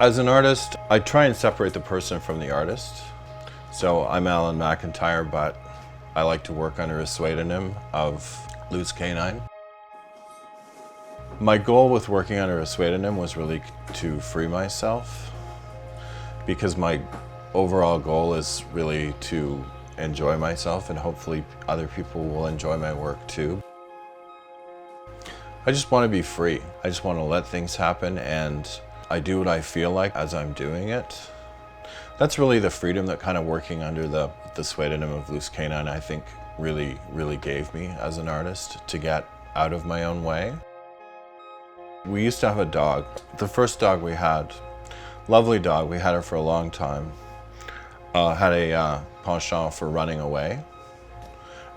As an artist, I try and separate the person from the artist. So I'm Alan McIntyre, but I like to work under a pseudonym of Canine. My goal with working under a pseudonym was really to free myself, because my overall goal is really to enjoy myself, and hopefully other people will enjoy my work too. I just want to be free. I just want to let things happen, and I do what I feel like as I'm doing it. That's really the freedom that kind of working under the pseudonym of Canine, I think, really gave me as an artist, to get out of my own way. We used to have a dog. The first dog we had, lovely dog, we had her for a long time, had a penchant for running away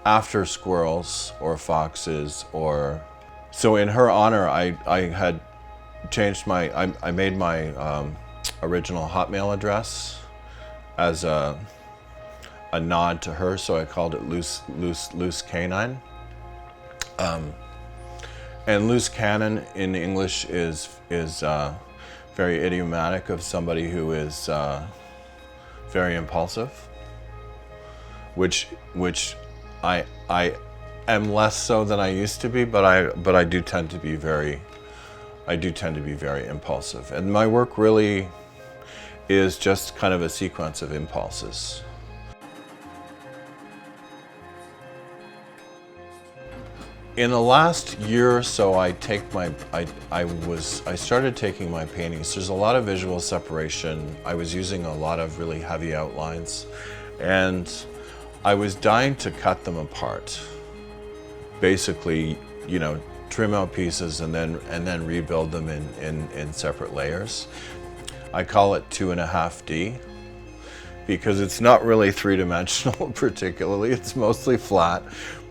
after squirrels or foxes or... So in her honor, I had changed I made my original Hotmail address as a nod to her, so I called it Loose Canine. And loose cannon in English is very idiomatic of somebody who is very impulsive, which I am less so than I used to be, but I do tend to be very impulsive, and my work really is just kind of a sequence of impulses. In the last year or so, I started taking my paintings. There's a lot of visual separation. I was using a lot of really heavy outlines, and I was dying to cut them apart. Basically, you know, trim out pieces and then rebuild them in separate layers. I call it 2.5D because it's not really three-dimensional particularly. It's mostly flat,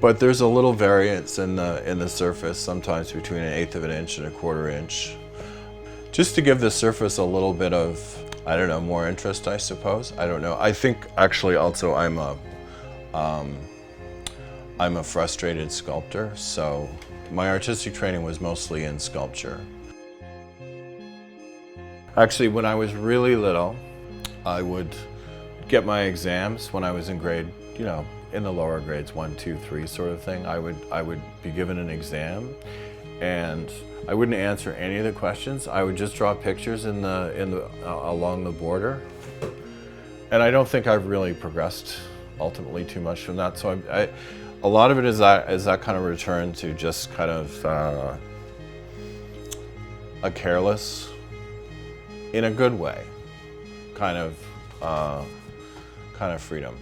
but there's a little variance in the surface, sometimes between 1/8 of an inch and 1/4 inch, just to give the surface a little bit of, I don't know, more interest, I suppose. I don't know. I think actually also I'm a frustrated sculptor, so my artistic training was mostly in sculpture. Actually, when I was really little, I would get my exams when I was in grade, you know, in the lower grades, 1, 2, 3 sort of thing. I would be given an exam, and I wouldn't answer any of the questions. I would just draw pictures along the border, and I don't think I've really progressed ultimately too much from that. So a lot of it is that kind of return to just kind of a careless, in a good way, kind of freedom.